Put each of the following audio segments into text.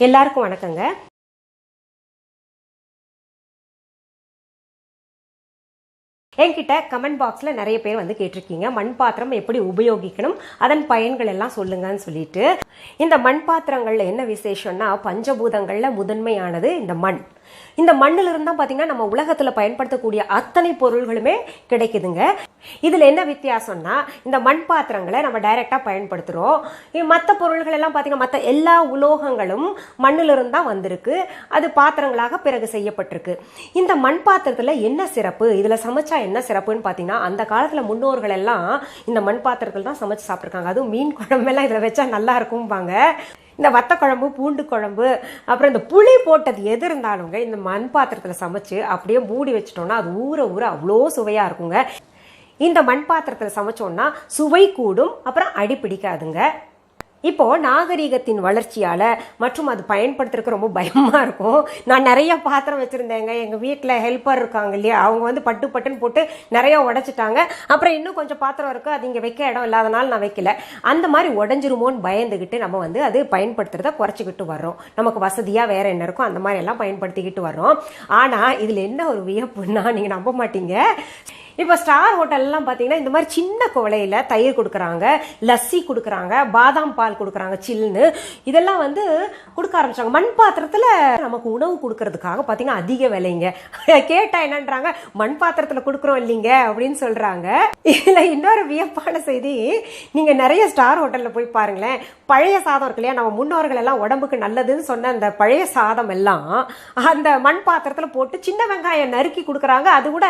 எல்லாருக்கும் வணக்கங்க. என்கிட்ட கமெண்ட் பாக்ஸில் நிறைய பேர் வந்து கேட்டிருக்கீங்க, மண் பாத்திரம் எப்படி உபயோகிக்கணும், அதன் பயன்கள் எல்லாம் சொல்லுங்கன்னு சொல்லிட்டு. இந்த மண் பாத்திரங்கள்ல என்ன விசேஷம்னா, பஞ்சபூதங்கள்ல முதன்மையானது இந்த மண். இந்த மண்ணில் இருந்தால் பார்த்தீங்கன்னா நம்ம உலகத்தில் பயன்படுத்தக்கூடிய அத்தனை பொருள்களுமே கிடைக்குதுங்க. இதில் என்ன வித்தியாசம்னா, இந்த மண் பாத்திரங்களை நம்ம டைரெக்டாக பயன்படுத்துகிறோம். மற்ற பொருள்கள் எல்லாம் பார்த்தீங்கன்னா மற்ற எல்லா உலோகங்களும் மண்ணிலிருந்து தான் வந்திருக்கு, அது பாத்திரங்களாக பிறகு செய்யப்பட்டிருக்கு. இந்த மண் பாத்திரத்தில் என்ன சிறப்பு, இதில் சமைச்சா என்ன சிறப்புன்னு பார்த்தீங்கன்னா, அந்த காலத்தில் முன்னோர்கள் எல்லாம் இந்த மண் பாத்திரத்தில் தான் சமைச்சு சாப்பிட்ருக்காங்க. அதுவும் மீன் குழம்பெல்லாம் இதில் வச்சா நல்லா இருக்கும்பாங்க. இந்த வத்த குழம்பு, பூண்டு குழம்பு, அப்புறம் இந்த புளி போட்டது எது இருந்தாலுங்க இந்த மண் பாத்திரத்தில் சமைச்சு அப்படியே மூடி வச்சிட்டோம்னா அது ஊற ஊற அவ்வளோ சுவையாக இருக்குங்க. இந்த மண் பாத்திரத்தில் சமைச்சோம்னா சுவை கூடும், அப்புறம் அடி பிடிக்காதுங்க. இப்போ நாகரீகத்தின் வளர்ச்சியால மற்றும் அது பயன்படுத்துறதுக்கு ரொம்ப பயமா இருக்கும். நான் நிறைய பாத்திரம் வச்சிருந்தேங்க, எங்க வீட்டில் ஹெல்ப்பர் இருக்காங்க இல்லையா, அவங்க வந்து பட்டு பட்டுன்னு போட்டு நிறைய உடைச்சிட்டாங்க. அப்புறம் இன்னும் கொஞ்சம் பாத்திரம் இருக்கு, அது இங்கே வைக்க இடம் இல்லாதனால நான் வைக்கல. அந்த மாதிரி உடஞ்சிருமோன்னு பயந்துகிட்டு நம்ம வந்து அது பயன்படுத்துறத குறைச்சிக்கிட்டு வர்றோம். நமக்கு வசதியா வேற என்ன இருக்கோ அந்த மாதிரி எல்லாம் பயன்படுத்திக்கிட்டு வர்றோம். ஆனா இதுல என்ன ஒரு வியப்புன்னா, நீங்க நம்ப மாட்டீங்க, இப்போ ஸ்டார் ஹோட்டல்லாம் பார்த்தீங்கன்னா இந்த மாதிரி சின்ன குவளையில் தயிர் கொடுக்குறாங்க, லஸ்ஸி கொடுக்குறாங்க, பாதாம் பால் கொடுக்குறாங்க சில்லுன்னு, இதெல்லாம் வந்து கொடுக்க ஆரம்பிச்சாங்க. மண் பாத்திரத்தில் நமக்கு உணவு கொடுக்கறதுக்காக பார்த்தீங்கன்னா அதிக விலைங்க. கேட்டால் என்னன்றாங்க, மண் பாத்திரத்தில் கொடுக்குறோம் இல்லைங்க அப்படின்னு சொல்கிறாங்க. இதில் இன்னொரு வியப்பான செய்தி, நீங்கள் நிறைய ஸ்டார் ஹோட்டலில் போய் பாருங்களேன், பழைய சாதம் இருக்கு இல்லையா, நம்ம முன்னோர்கள் எல்லாம் உடம்புக்கு நல்லதுன்னு சொன்ன அந்த பழைய சாதம் எல்லாம் அந்த மண் பாத்திரத்தில் போட்டு சின்ன வெங்காயம் நறுக்கி கொடுக்குறாங்க. அது கூட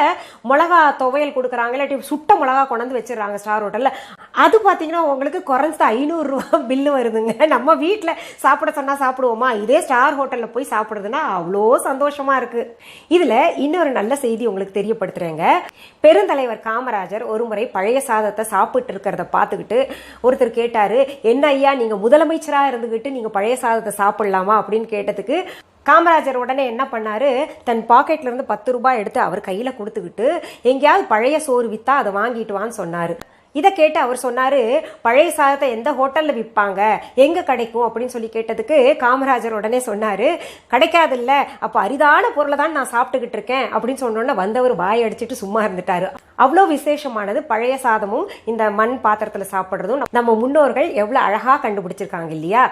மிளகா துவையல் கொடுக்குறாங்க, இல்லாட்டி சுட்ட மிளகா கொண்டு வச்சிடறாங்க ஸ்டார் ஹோட்டலில். அது பார்த்தீங்கன்னா உங்களுக்கு குறைஞ்சது 500 ரூபா பில்லு வருதுங்க. நம்ம வீட்டில் சாப்பிட சொன்னால் சாப்பிடுவோமா, இதே ஸ்டார் ஹோட்டலில் போய் சாப்பிடுறதுன்னா அவ்வளோ சந்தோஷமா இருக்கு. இதில் இன்னொரு நல்ல செய்தி உங்களுக்கு தெரியப்படுத்துறேங்க. பெருந்தலைவர் காமராஜர் ஒரு முறை பழைய சாதத்தை சாப்பிட்டு இருக்கிறத பார்த்துக்கிட்டு ஒருத்தர் கேட்டாரு, என்ன ஐயா நீங்க முதலமைச்சராக இருந்துகிட்டு நீங்க பழைய சாதத்தை சாப்பிடலாமா அப்படின்னு கேட்டதுக்கு காமராஜர் உடனே என்ன பண்ணாரு, தன் பாக்கெட்ல இருந்து 10 ரூபாய் எடுத்து அவர் கையில கொடுத்துக்கிட்டு, எங்கேயாவது பழைய சோறு வித்தா அதை வாங்கிட்டு வான்னு சொன்னாரு. இதை கேட்டு அவர் சொன்னாரு, பழைய சாதத்தை எந்த ஹோட்டல்ல விற்பாங்க, எங்க கிடைக்கும் அப்படின்னு சொல்லி கேட்டதுக்கு காமராஜர் உடனே சொன்னாரு, கிடைக்காது இல்ல, அப்போ அரிதான பொருளை தான் நான் சாப்பிட்டுக்கிட்டு இருக்கேன் அப்படின்னு சொன்னோன்னா வந்தவர் வாய் அடிச்சுட்டு சும்மா இருந்துட்டாரு. அவ்வளோ விசேஷமானது பழைய சாதமும் இந்த மண் பாத்திரத்தில் சாப்பிட்றதும். நம்ம முன்னோர்கள் எவ்வளோ அழகாக கண்டுபிடிச்சிருக்காங்க இல்லையா.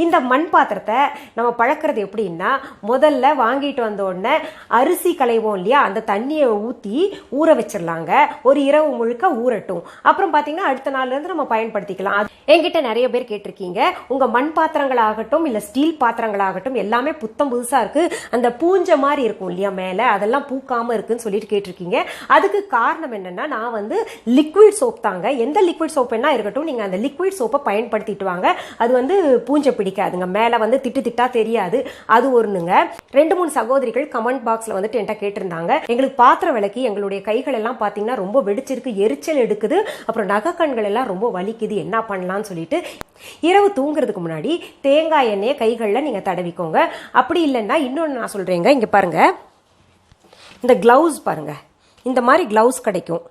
இந்த மண் பாத்திரத்தை நம்ம பழக்கிறது எப்படின்னா, முதல்ல வாங்கிட்டு வந்த உடனே அரிசி களைவோம் இல்லையா, அந்த தண்ணியை ஊற்றி ஊற வச்சிடலாங்க. ஒரு இரவு முழுக்க ஊறட்டும். அப்புறம் பார்த்தீங்கன்னா அடுத்த நாள்ல இருந்து நம்ம பயன்படுத்திக்கலாம். என்கிட்ட நிறைய பேர் கேட்டிருக்கீங்க, உங்க மண் பாத்திரங்களாகட்டும் இல்லை ஸ்டீல் பாத்திரங்களாகட்டும் எல்லாமே புத்தம் புதுசா இருக்கு, அந்த பூஞ்ச மாதிரி இருக்கும் இல்லையா மேலே, அதெல்லாம் பூக்காம இருக்குன்னு சொல்லிட்டு கேட்டிருக்கீங்க. அதுக்கு காரணம் என்னன்னா, நான் வந்து லிக்விட் சோப் தாங்க, எந்த லிக்விட் சோப் என்ன இருக்கட்டும் நீங்க அந்த லிக்விட் சோப்பை பயன்படுத்திட்டு வாங்க, அது வந்து பூஞ்சை பிடிக்காதுங்க, மேலே வந்து திட்டு திட்டா தெரியாது. அது ஒண்ணுங்க. 2-3 சகோதரிகள் கமெண்ட் பாக்ஸ்ல வந்துட்டு என்கிட்ட கேட்டிருந்தாங்க, எங்களுக்கு பாத்திரம் விளக்கி எங்களுடைய கைகள் எல்லாம் பாத்தீங்கன்னா ரொம்ப வெடிச்சிருக்கு, எரிச்சல் எடுக்குது, அப்புறம் நகக்கண்கள் எல்லாம் ரொம்ப வலிக்குது, என்ன பண்ணலாம்னு சொல்லிட்டு. இரவு தூங்குறதுக்கு முன்னாடி தேங்காய் எண்ணெயை கைகளில் நீங்க தடவிக்கோங்க. அப்படி இல்லைன்னா இன்னொன்று நான் சொல்றேங்க, இங்க பாருங்க, இந்த கிளவுஸ் பாருங்க, இந்த மாதிரி கிளவுஸ் கிடைக்கும்.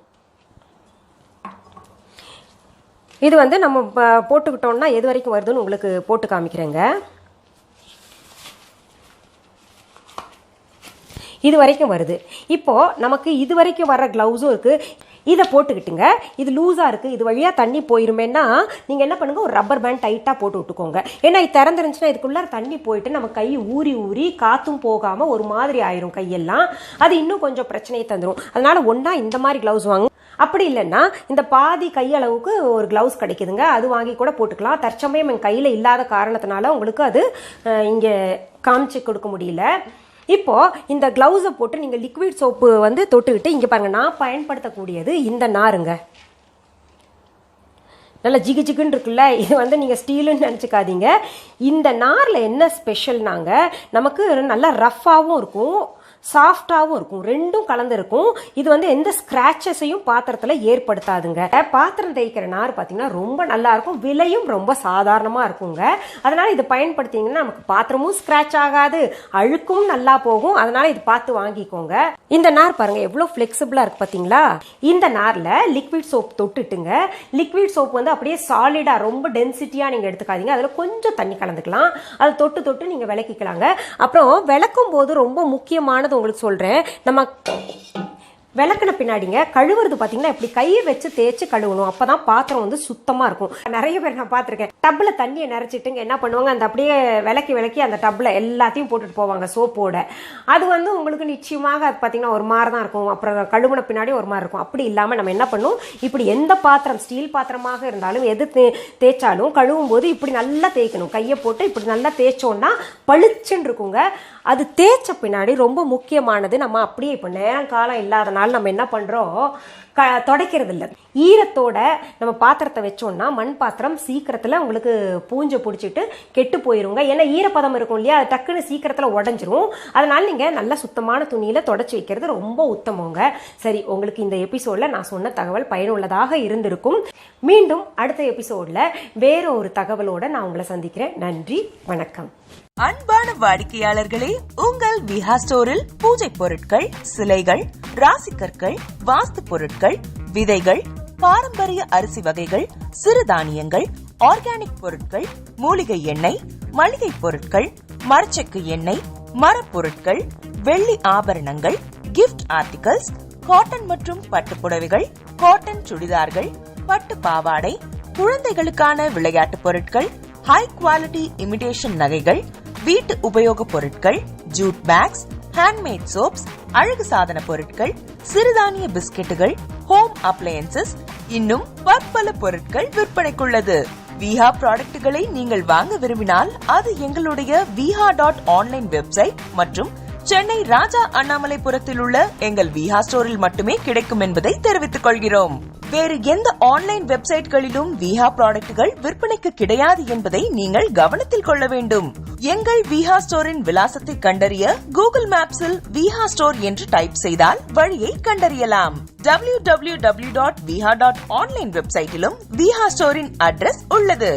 இது வந்து நம்ம போட்டுக்கிட்டோம்னா எது வரைக்கும் வருதுன்னு உங்களுக்கு போட்டு காமிக்கிறேங்க. இது வரைக்கும் வருது. இப்போ நமக்கு இது வரைக்கும் வர்ற கிளவுஸும் இருக்கு. இதை போட்டுக்கிட்டுங்க, இது லூஸா இருக்கு, இது வழியா தண்ணி போயிருமேன்னா நீங்க என்ன பண்ணுங்க, ஒரு ரப்பர் பேண்ட் டைட்டா போட்டு விட்டுக்கோங்க. ஏன்னா இது திறந்துருந்துச்சுன்னா இதுக்குள்ள தண்ணி போயிட்டு நம்ம கை ஊறி ஊறி காத்தும் போகாம ஒரு மாதிரி ஆயிரும் கையெல்லாம், அது இன்னும் கொஞ்சம் பிரச்சனையை தந்துடும். அதனால ஒன்னா இந்த மாதிரி கிளவுஸ் வாங்க, அப்படி இல்லைன்னா இந்த பாதி கையளவுக்கு ஒரு கிளவுஸ் கிடைக்குதுங்க, அது வாங்கி கூட போட்டுக்கலாம். தற்சமயம் என் கையில இல்லாத காரணத்தினால உங்களுக்கு அது இங்க காமிச்சு கொடுக்க முடியல. இப்போ இந்த கிளவுஸை போட்டு நீங்க லிக்விட் சோப்பு வந்து தொட்டுக்கிட்டு, இங்க பாருங்க, நான் பயன்படுத்தக்கூடியது இந்த நாருங்க, நல்ல ஜிகு ஜிகுன்னு இருக்குல்ல, இது வந்து நீங்கள் ஸ்டீலுன்னு நினச்சிக்காதீங்க. இந்த நாரில் என்ன ஸ்பெஷல்னாங்க, நமக்கு நல்லா ரஃப்பாகவும் இருக்கும், சாஃப்டாவும் இருக்கும், ரெண்டும் கலந்து இருக்கும். இது வந்து எந்த ஸ்கிராச்சஸையும் பாத்திரத்துல ஏற்படுத்தாதுங்க. பாத்திரம் தேய்க்கிற நார் பாத்தீங்கன்னா ரொம்ப நல்லா இருக்கும், விலையும் ரொம்ப சாதாரணமா இருக்குங்க. அதனால இது பயன்படுத்திங்கன்னா நமக்கு பாத்திரமும் ஸ்கிராச் ஆகாது, அழுக்கும் நல்லா போகும். அதனால இது பார்த்து வாங்கிக்கோங்க. இந்த நார் பாருங்க எவ்வளவு பிளெக்சிபிளா இருக்கு பாத்தீங்களா. இந்த நார்ல லிக்விட் சோப் தொட்டுட்டுங்க, லிக்விட் சோப் வந்து அப்படியே சாலிடா ரொம்ப டென்சிட்டியா நீங்க எடுத்துக்காதீங்க, அதுல கொஞ்சம் தண்ணி கலந்துக்கலாம். அதை தொட்டு தொட்டு நீங்க விளக்கிக்கலாங்க. அப்புறம் விளக்கும் போது ரொம்ப முக்கியமானது உங்களுக்கு சொல்றேன், நம்ம விளக்குன பின்னாடிங்க கழுவுறது பாத்தீங்கன்னா இப்படி கையை வச்சு தேய்ச்சி கழுவணும், அப்பதான் பாத்திரம் வந்து சுத்தமா இருக்கும். நிறைய பேர் நான் பார்த்திருக்கேன், டப்ல தண்ணியை நிறைச்சிட்டுங்க என்ன பண்ணுவாங்க, அந்த அப்படியே விளக்கி அந்த டப்ல எல்லாத்தையும் போட்டுட்டு போவாங்க சோப்போட. அது வந்து உங்களுக்கு நிச்சயமாக அது பாத்தீங்கன்னா ஒரு மாதிரி தான் இருக்கும், அப்புறம் கழுவுன பின்னாடி ஒரு மாதிரி இருக்கும். அப்படி இல்லாம நம்ம என்ன பண்ணும், இப்படி எந்த பாத்திரம் ஸ்டீல் பாத்திரமாக இருந்தாலும் எது தேய்ச்சாலும் கழுவும் போது இப்படி நல்லா தேய்க்கணும், கையை போட்டு இப்படி நல்லா தேய்ச்சோம்னா பளிச்சுன்னு இருக்குங்க. அது தேய்ச்ச பின்னாடி ரொம்ப முக்கியமானது, நம்ம அப்படியே இப்போ நேரம் காலம் இல்லாதனால நம்ம என்ன பண்றோம், துடைக்கிறது இல்லை. ஈரத்தோட நம்ம பாத்திரத்தை வச்சோம்னா மண் பாத்திரம் சீக்கிரத்துல உங்களுக்கு பூஞ்சை பிடிச்சிட்டு கெட்டு போயிருங்க. ஏன்னா ஈரப்பதம் இருக்கும் இல்லையா, அது டக்குன்னு சீக்கிரத்துல உடஞ்சிரும். அதனால நீங்க நல்ல சுத்தமான துணியில தொடச்சி வைக்கிறது ரொம்ப உத்தமங்க. சரி, உங்களுக்கு இந்த எபிசோட்ல நான் சொன்ன தகவல் பயனுள்ளதாக இருந்திருக்கும். மீண்டும் அடுத்த எபிசோட்ல வேற ஒரு தகவலோட நான் உங்களை சந்திக்கிறேன். நன்றி, வணக்கம். அன்பான வாடிக்கையாளர்களே, உங்கள் விஹா ஸ்டோரில் பூஜை பொருட்கள், சிலைகள், ராசிக்கற்கள், வாஸ்து பொருட்கள், விதைகள், பாரம்பரிய அரிசி வகைகள், சிறுதானியங்கள், ஆர்கானிக் பொருட்கள், மூலிகை எண்ணெய், மளிகை பொருட்கள், மரச்செக்கு எண்ணெய், மரப்பொருட்கள், வெள்ளி ஆபரணங்கள், கிஃப்ட் ஆர்டிகல்ஸ், காட்டன் மற்றும் பட்டு புடவைகள், காட்டன் சுடிதார்கள், பட்டு பாவாடை, குழந்தைகளுக்கான விளையாட்டு பொருட்கள், ஹை குவாலிட்டி இமிடேஷன் நகைகள், வீட்டு உபயோக பொருட்கள், ஜூட் பேக்ஸ், ஹேண்ட்மேட் சோப்ஸ், அழகு சாதன பொருட்கள், சிறுதானிய பிஸ்கெட்டுகள், ஹோம் அப்ளையன்சஸ், இன்னும் பற்பல பொருட்கள் விற்பனைக்குள்ளது. விஹா ப்ராடக்ட்களை நீங்கள் வாங்க விரும்பினால் அது எங்களுடைய viha.online வெப்சைட் மற்றும் சென்னை ராஜா அண்ணாமலைபுரத்தில் உள்ள எங்கள் விஹா ஸ்டோரில் மட்டுமே கிடைக்கும் என்பதை தெரிவித்துக் கொள்கிறோம். வேறு எந்த ஆன்லைன் வெப்சைட்களிலும் விஹா ப்ராடக்ட்கள் விற்பனைக்கு கிடையாது என்பதை நீங்கள் கவனத்தில் கொள்ள வேண்டும். எங்கள் விஹா ஸ்டோரின் விலாசத்தை கண்டறிய கூகுள் மேப்ஸில் விஹா ஸ்டோர் என்று டைப் செய்தால் வழியை கண்டறியலாம். www.viha.online வெப்சைட்டிலும் விஹா ஸ்டோரின் அட்ரஸ் உள்ளது.